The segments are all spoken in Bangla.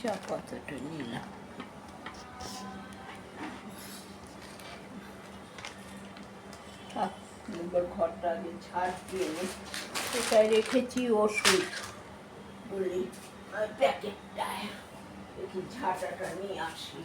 চা পাতাটা নিলাম। এবার ঘরটা আগে ঝাড় দিয়ে নিই। কোথায় রেখেছি ওষুধ বলি প্যাকেটটায়, দেখি ঝাঁটাটা নিয়ে আসি।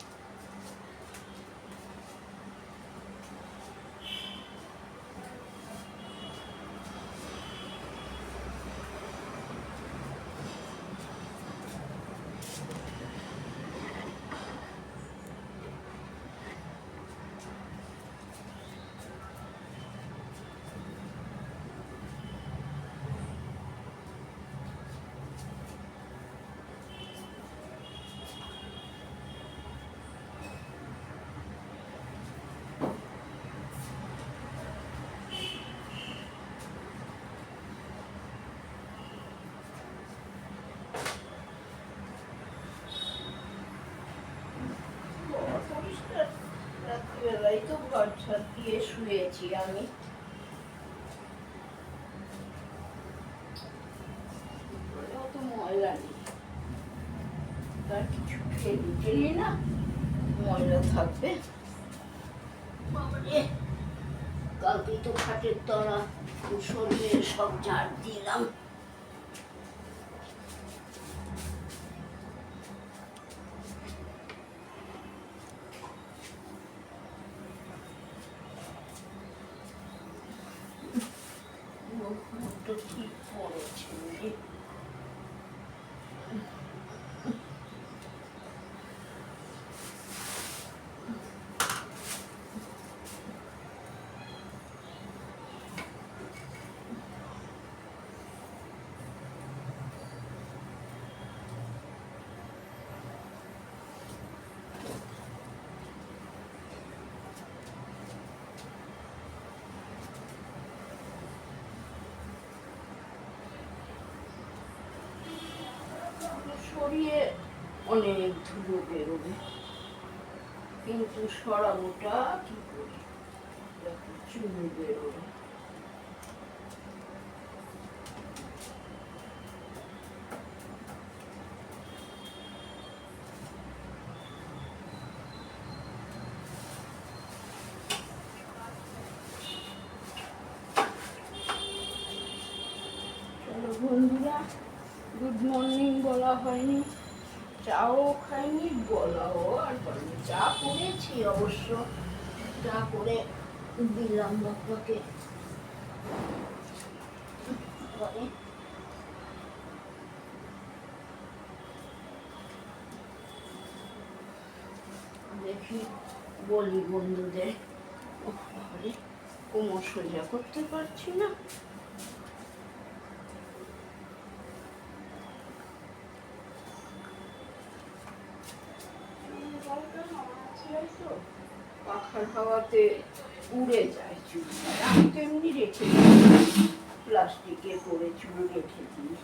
রাত্রিবেলায় তো ঘর ছাদ দিয়ে শুয়েছি আমি। অত ময়লা নেই, তার কিছু ফেলি না, ময়লা থাকবে। কালকে তো খাটের তলা সরিয়ে সব ঝাড় দিলাম। ঠিক পড়েছে সরিয়ে অনেক ধুলো বেরোবে, কিন্তু সরাবোটা কি করে, চুল বেরোবে। চলো বন্ধুরা, গুড মর্নিং বলা হয়নি, চাও খাইনি, বলাও আর বলিনি। চা করেছি অবশ্য, চা করে দিলাম বাপ্পাকে। দেখি বলি বন্ধুদের, কোমর সোজা করতে পারছি না। পাখার হাওয়াতে উড়ে যায় চুল, আমি তো এমনি রেখে দিই, প্লাস্টিকে করে চুল রেখে দিই।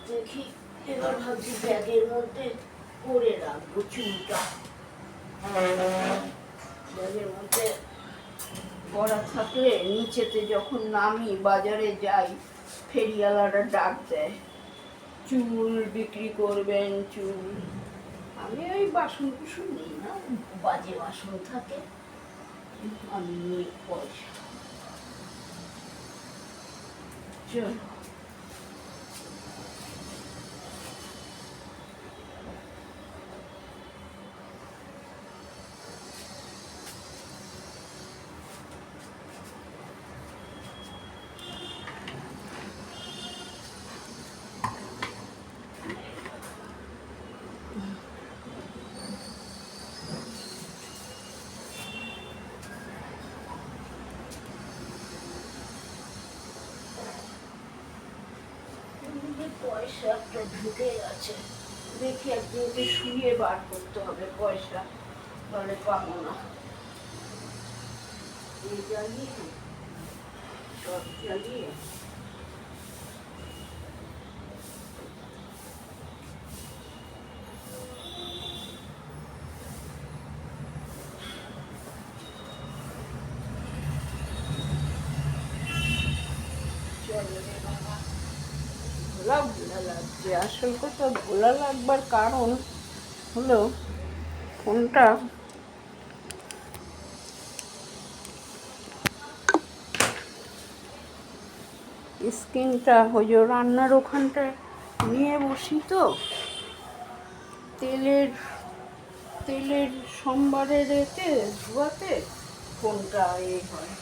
দেখি এবার ভাবছি ব্যাগের মধ্যে করে রাখবো চুলটা, ব্যাগের মধ্যে করা থাকলে নিচেতে যখন নামি বাজারে যাই, ফেরিওয়ালারা ডাক দেয়, চুল বিক্রি করবেন চুল। আমি ওই বাসন কুসন নিই না, বাজে বাসন থাকে, আমি নিয়ে পয়সা। চলো পয়সা একটা ঢুকে গেছে, দেখি একদিনকে শুয়ে বার করতে হবে পয়সা, তাহলে পাবো না। জ্বালিয়ে সব জ্বালিয়ে চলো রে বাবা, ভোলা ভোলা লাগছে। যে আসল কথা ভোলা লাগবার কারণ হলো ফোনটা স্ক্রিনটা ওই যে রান্নার ওখানটায় নিয়ে বসি তো তেলের তেলের সোমবারের এতে ধোয়াতে ফোনটা হয়।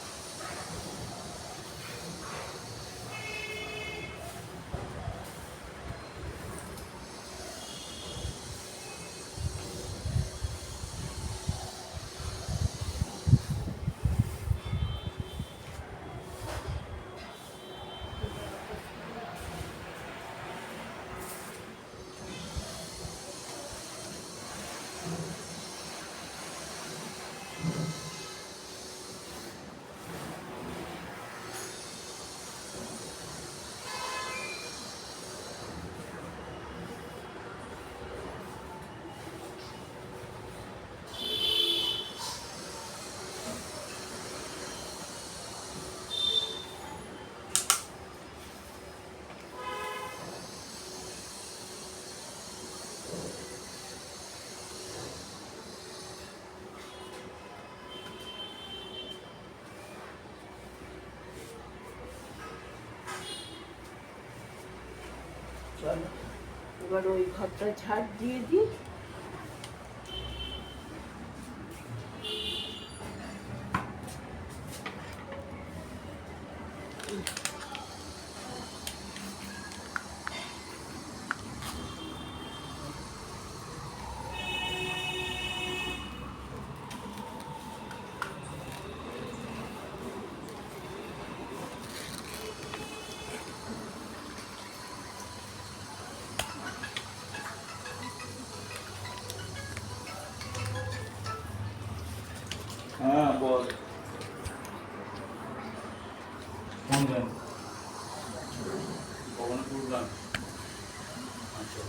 চলো এবার ওই ঘরটা ঝাড় দিয়ে দিই। হ্যাঁ বল কোন গান ভবনপুর গান আচ্ছা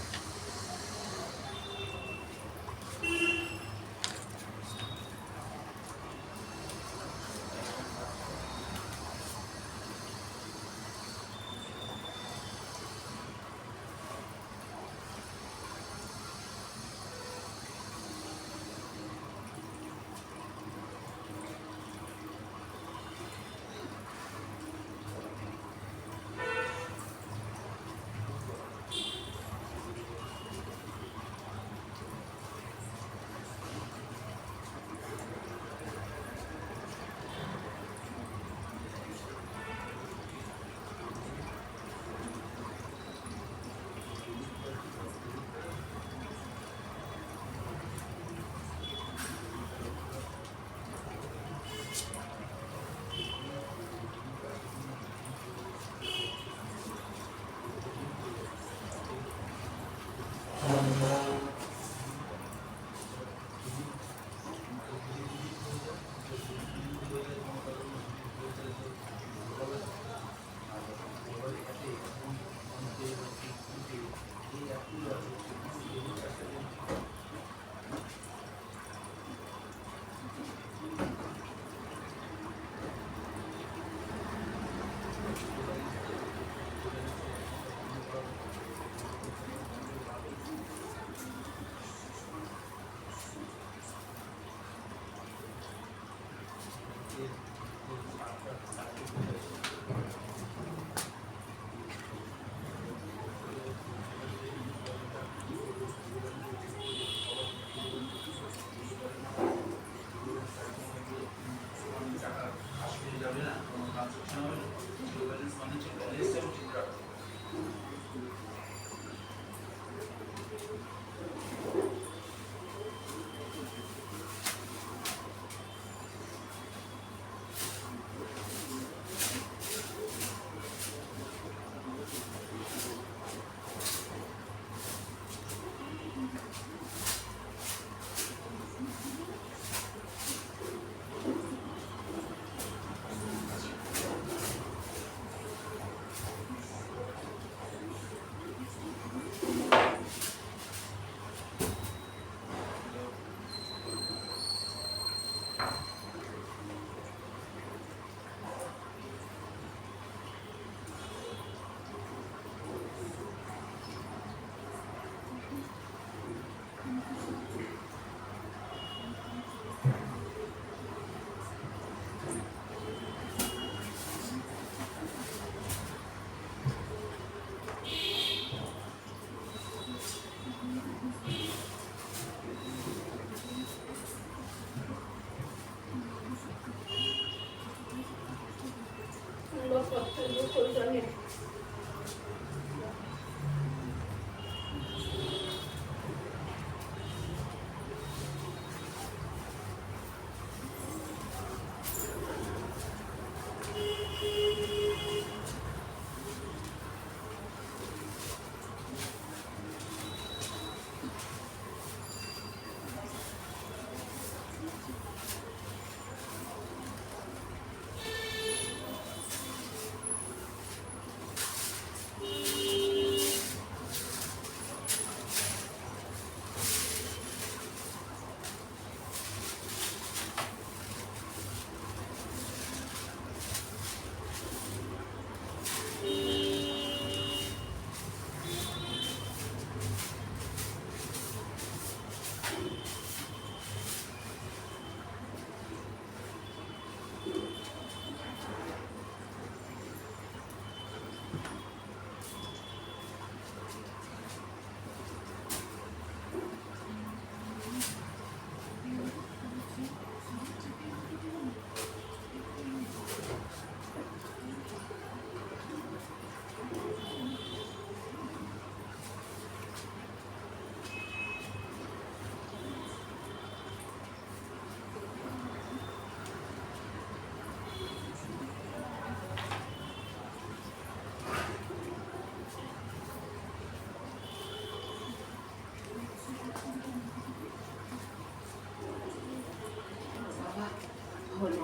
হলো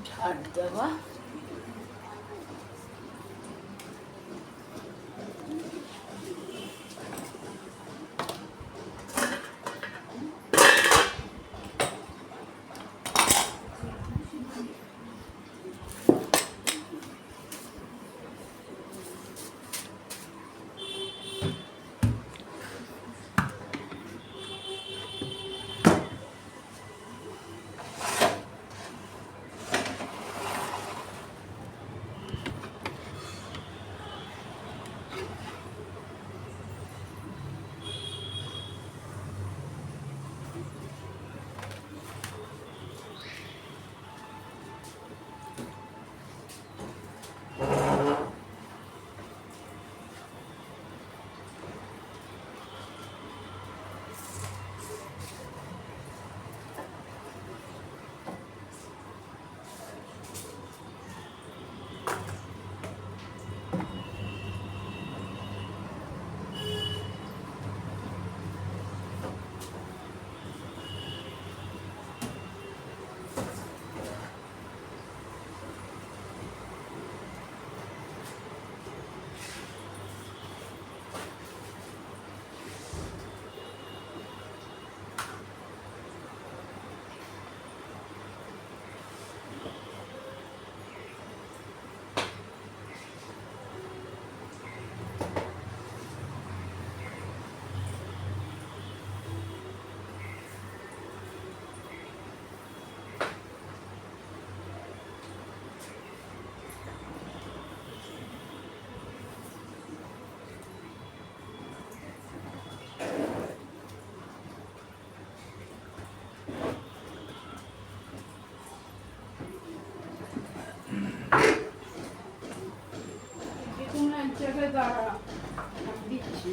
ঝাড় দেওয়া। এক জায়গায় দাঁড়া, দিচ্ছি।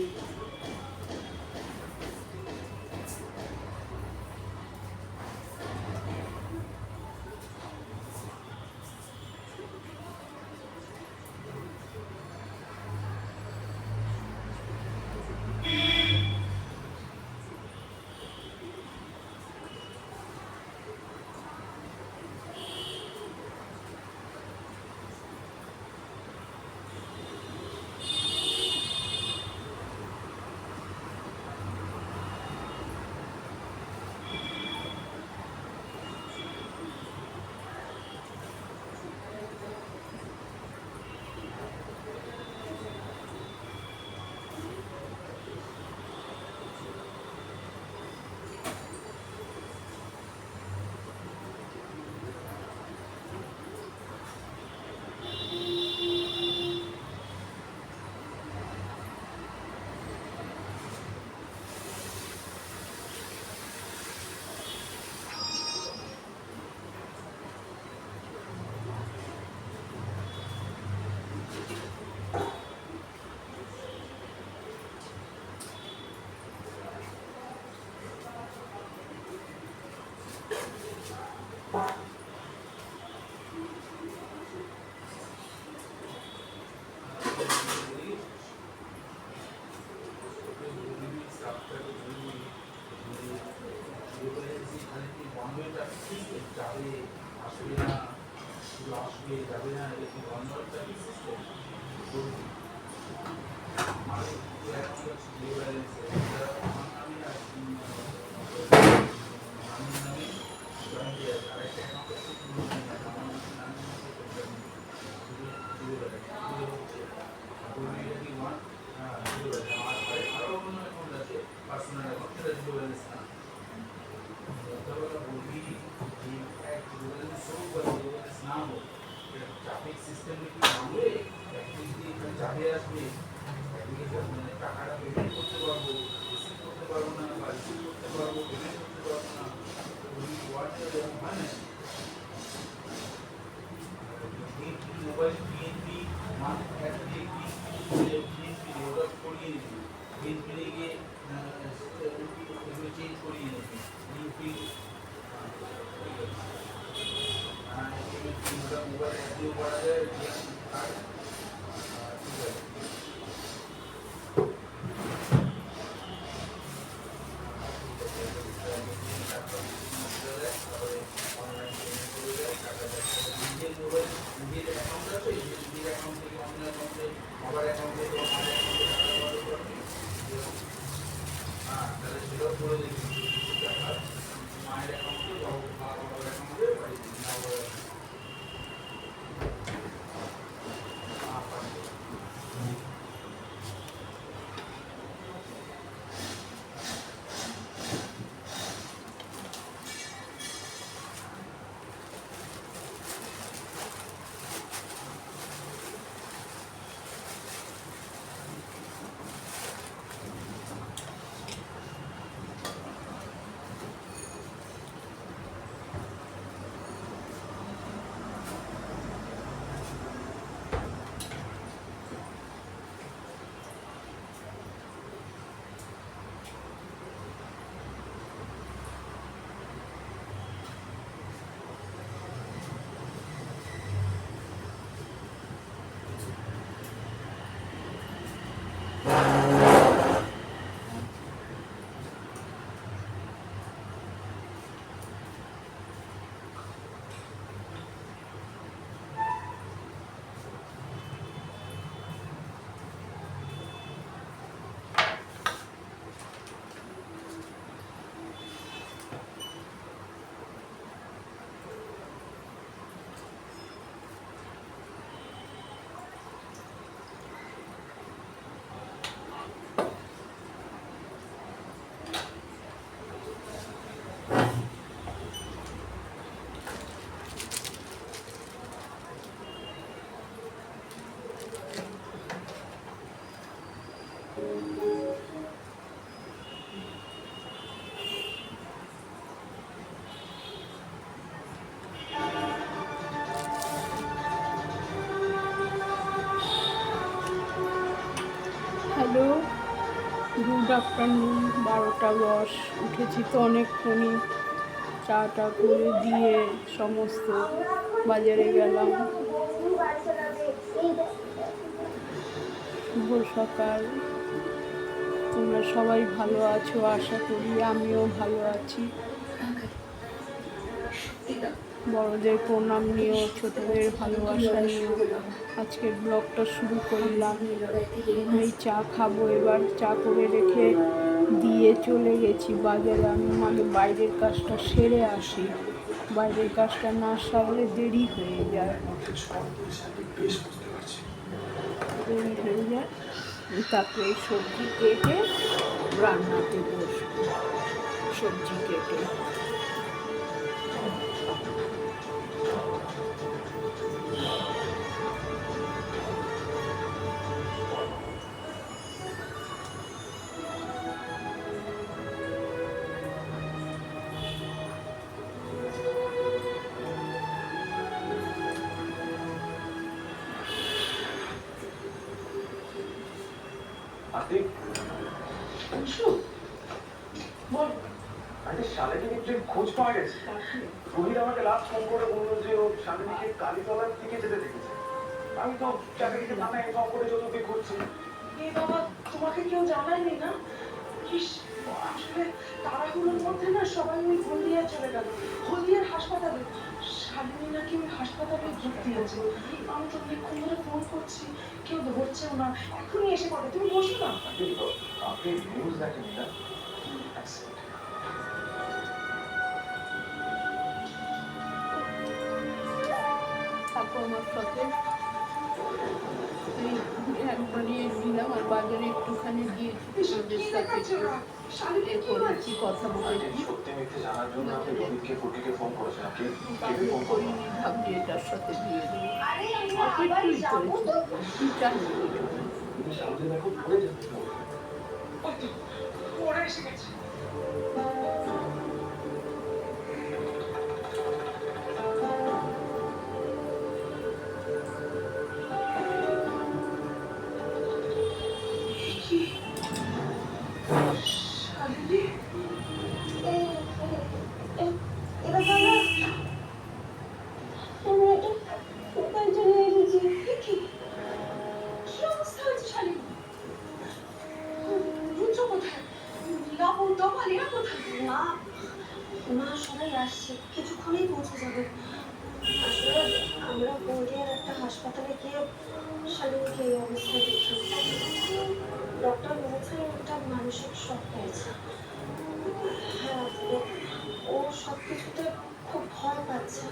Hello, good afternoon. 12টা 10 উঠেছি তো অনেকক্ষণই। চাটা করে দিয়ে সমস্ত বাজারে গেলাম। শুভ সকাল। তোমরা সবাই ভালো আছো আশা করি, আমিও ভালো আছি। বড়দের প্রণাম নিয়েও, ছোটদের ভালোবাসা নিয়েও আজকের ব্লগটা শুরু করলাম। এই চা খাবো এবার। চা করে রেখে দিয়ে চলে গেছি বাজারে। আমি মানে বাইরের কাজটা সেরে আসি, বাইরের কাজটা না সারলে দেরি হয়ে যায়। তারপরে সবজি কেটে রান্নাতে বসবো। সবজি কেটে শালিনীর খোঁজ পাওয়া গেছে। রোহিত আমাকে লাস্ট ফোন করে বললো যে ও শালিনীকে কালীতলার দিকে যেতে দেখেছে। আমি তো চাকরিকে থানায় ইনফর্ম করে চতুর্দিক ঘুরছি। এই বাবা, তোমাকে কেউ জানায়নি না? ইস, আসলে তাড়াহুড়োর মধ্যে না সবাই ওই হলদিয়ায় চলে গেল, হলদিয়ার হাসপাতালে। হাসপাতালে ভর্তি আছে। আমি তো অনেকক্ষণ ধরে ফোন করছি, কেউ ধরছেও না। এখনই এসে পড়ে, তুমি বসো না। আপনি নিউজ দেখেন না? থাকো আমার সাথে। এই একবারই দিলাম আর বাজারে একটুখানি গিয়েছি ওদের সাথে একটু করেছি, কথা বলেছি। সত্যি মিথ্যে জানার জন্য আপনি রোহিতকে ফুটিকে ফোন করেছেন। আপনি তাহলে করিনি, ভাবছি এটার সাথে দিয়ে দেবো। অপেক্ষাই করেছি, জানি সামনে দেখো পড়ে যাবে। ওই তো, ওরা এসে গেছে। শালিনী, কি অবস্থা হয়েছে শালিনী? রুদ্র কোথায়? লাবু, দমাল, এরা কোথায়? মা মা সবাই আসছে, কিছুক্ষণেই পৌঁছে যাবে। আসলে আমরা বৌদিয়ার একটা হাসপাতালে গিয়ে শালিনীকে এই অবস্থায় দেখি। ডক্টর বলেছেন ওটা মানসিক শক পেয়েছে। হ্যাঁ, ও সব কিছুতে খুব ভয় পাচ্ছে।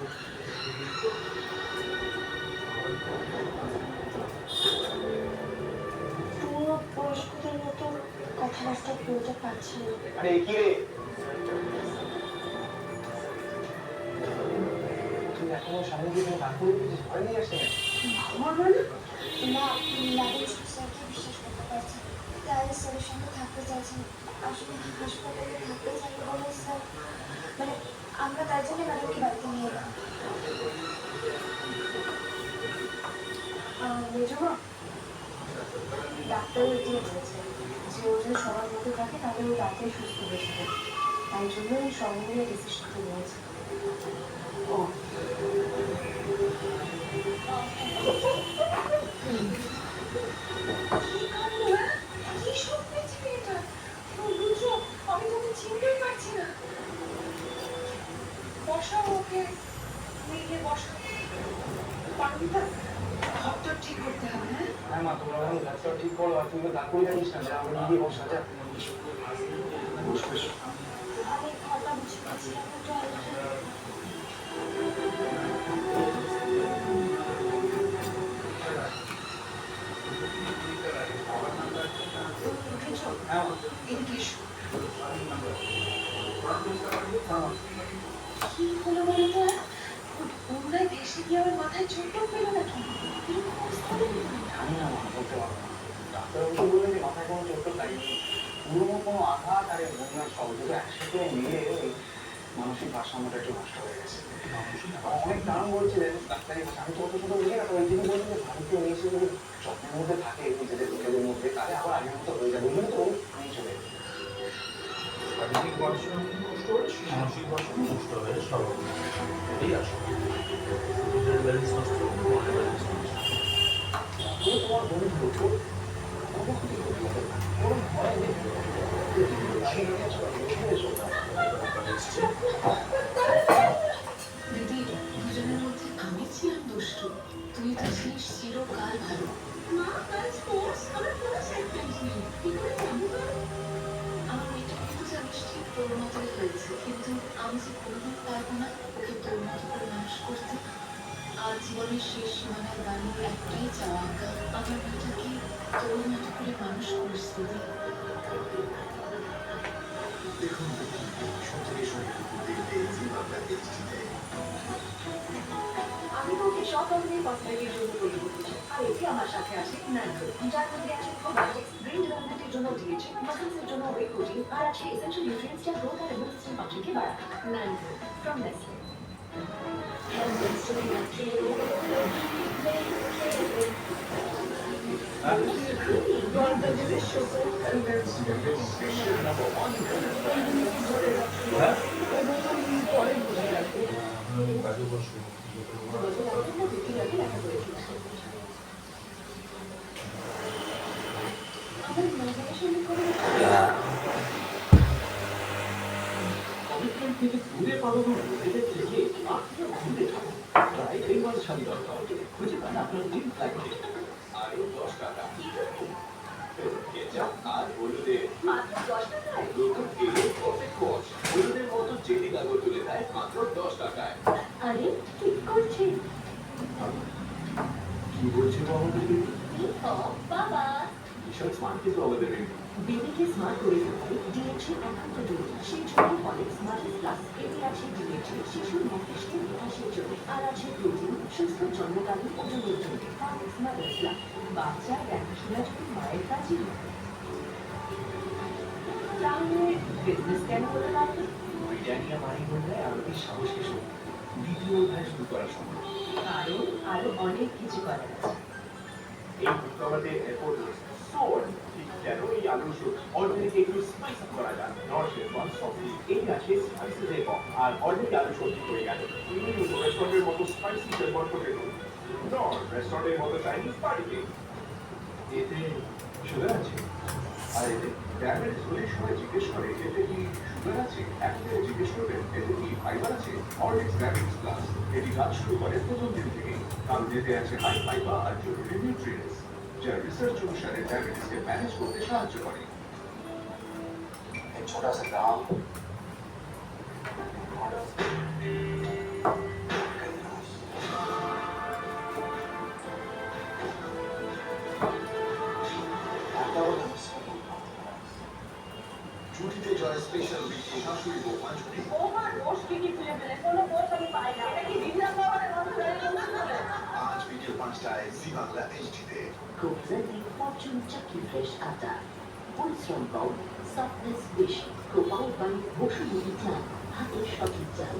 পূর্ণ বয়স্কদের মতো কথাবার্তা বলতে পারছে না। আরে কি রে, তুই এখনো সামনে দিয়ে দাঁড় করে দিয়েছিস, ভয় নিয়ে আসছে না? আমার মানে? না, লাভের স্যারকে বিশ্বাস করতে পারছি। তাই স্যারের সঙ্গে থাকতে চাইছেন। আসলে হাসপাতালে থাকতে চাই বলে স্যার, মানে আমরা তাই জন্য ম্যাডামকে বাড়িতে নিয়ে এলাম। মেজমা, ডাক্তার এটাই বলেছে যে ও যদি সবার মধ্যে থাকে তাহলে ও তাড়াতাড়ি সুস্থ হয়ে যাবে। তাই জন্য এই সবাই মিলে ডিসিশনটা নিয়েছে। ও কি কাণ্ড, হ্যাঁ? কি সব পেয়েছে এটা? রুদ্র, আমি তোকে চিনতেই পারছি না। বসাও ওকে, মেয়েকে বসাও। পারবি না? ঘরটা ঠিক করতে হবে, হ্যাঁ? হ্যাঁ মা, তোমরা এখন গাছটা ঠিক করো, আর তুমি দাঁড় করে জানিস না যে আমরা গিয়ে বসা যা। আমি ঘরটা বুঝে পাচ্ছি না। হ্যাঁ এদিকে এসো। মা, কি হলো বলো তো? ওনায় ভেসে গিয়ে আমার মাথায় চোট পেলো নাকি? এরকম অবস্থা হলো কি করে? জানি না মা, বলতে পারবো না। ডাক্তারবাবু বললেন যে মাথায় কোনো চোট লাগেনি, পুরোনো কোনো আঘাত আর এই বন্যার সহযোগে একসাথে মিলে ওই মানসিক ভারসাম্যটা একটু নষ্ট হয়ে গেছে। অনেক কারণ বলছিলেন ডাক্তারি ভাষা, আমি ছোট ছোট বুঝি না, তো ওই তিনি বলছেন যে ভারতীয় মেয়ে হিসেবে যদি যত্নের মধ্যে থাকে নিজেদের লোকেদের মধ্যে, তাহলে আবার আগের মতো হয়ে যাবে। ওই জন্য তো আমি চলে এলাম। শারীরিক ভারসাম্য নষ্ট হচ্ছে, মানসিক ভারসাম্য নষ্ট হয়ে স্বাভাবিক এটাই আসলে দুধের ব্যালেন্স নষ্ট হলে মনের ব্যালেন্স নষ্ট হয়। তুমি তোমার বন্ধু হতো, কোনো ক্ষতি করতে হবে না, কোনো ভয় নেই। দিদি, দুজনের মধ্যে আমি ছিলাম দুষ্টু, তুই তো ছিলিস চিরকাল ভালো। মা, আজ স্পোর্টস, আমার কোনো সেন্টেন্স নেই। কি করে জানবো? আমার মেয়েটা কিন্তু জানিস ঠিক তোর মতোই হয়েছে, কিন্তু আমি যে কোনোদিন পারবো না ওকে তোর মতো করে মানুষ করতে। আজ জীবনের শেষ সীমানায় দাঁড়িয়ে একটাই চাওয়া, আমার মেয়েটাকে তোর মতো করে মানুষ করিস দিদি। আমি তোকে সব ধরনের কসমেটিকের জন্য তৈরি করতে চাই। আর এতে আমার সাথে আছে ন্যানকো, যার মধ্যে আছে প্রোবায়োটিক্স, ব্রেন ডেভেলপমেন্টের জন্য ডিএইচএ, মাসলসের জন্য ওয়ে প্রোটিন, আর আছে এসেনশিয়াল নিউট্রিয়েন্টস যা গ্রোথ আর ইমিউন সিস্টেম ফাংশনকে বাড়ায়। ন্যানকো ফ্রম নেসলে। জলটা দেবে শোকো, হ্যাঁ পরে বসে রাখবে। কাজে বসবো আমার মেয়েদের সঙ্গে করে কমিটমেন্ট থেকে দূরে পালানো, নিজেদের থেকে আপনি ঘুরে যান প্রায় এই মাস শাড়ি দরকার খুঁজে পান আপনার জিম লাগবে আরো 10 টাকা কেচাপ আর হলুদের মাত্র 10 টাকায় নতুন এলো পারফেক্ট ওয়াশ হলুদের মতো জেলি কাগজ তুলে দেয় মাত্র 10 টাকায় আরে কি করছেন কি বলছে আমাদের বেবি বাবা ভীষণ স্মার্ট কিন্তু আমাদের বেবি বেবিকে স্মার্ট করে তুলতে ডিএনসি একান্ত জরুরি সেই জন্য অনেক স্মার্ট প্লাস এতে আছে ডিএনসি শিশুর মস্তিষ্কের বিকাশের জন্য আর আছে প্রোটিন সুস্থ জন্মকালীন ওজনের জন্য অনেক মাদার প্লাস বাচ্চার দেখাশোনা যদি মায়ের কাজই হয় তাহলে বিজনেস কেন করে লাগবে বিরিয়ানি আমারই বললে আরো বেশ সাহসী শক্তি দ্বিতীয় অধ্যায় শুরু করার সময় কারণ আরো অনেক কিছু করার আছে এই ভূতকাবাতে এয়ারপোর্ট সোর ঠিক যেন এই আলু শুট অলরেডি একটু স্পাইসি করা যায় নর্থের ওয়ান সফি এই আছে স্পাইসি রেপ আর অলরেডি আলু সবজি হয়ে গেল রেস্টুরেন্টের মতো স্পাইসি শেরওয়ান পটেটো নর রেস্টুরেন্টের মতো চাইনিজ পার্টিতে এতে সুগার আছে আর এতে ডায়াবেটিস হলে সবাই জিজ্ঞেস করে এতে কি সুগার আছে এখন থেকে জিজ্ঞেস করবেন এতে কি ফাইবার আছে অরলিক্স ডায়াবেটিস প্লাস এটি কাজ শুরু করে প্রথম দিন থেকেই কারণ এতে আছে হাই ফাইবার আর জরুরি নিউট্রিয়েন্টস যা রিসার্চ অনুসারে ডায়াবেটিসকে ম্যানেজ করতে সাহায্য করে एक छोटा सा गांव ছুটিতে জয় স্পেশাল বিক্রি শাশুড়ি বৌমা ছুটি আজ বিকেল 5টায় জি বাংলা এইচডিতে খুব জলদি ফরচুন চাকি ফ্রেশ আটা পরিশ্রম কম সফটনেস বেশি প্রোপাউড বাই বসুমতী চাল হাতের সঠিক চাল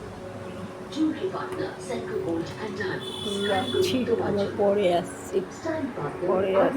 জুড়ে Patna Centra gold and diamond যাচ্ছি, আবার পরে আসছি, স্টাইল পার্টনার পরে আসছি।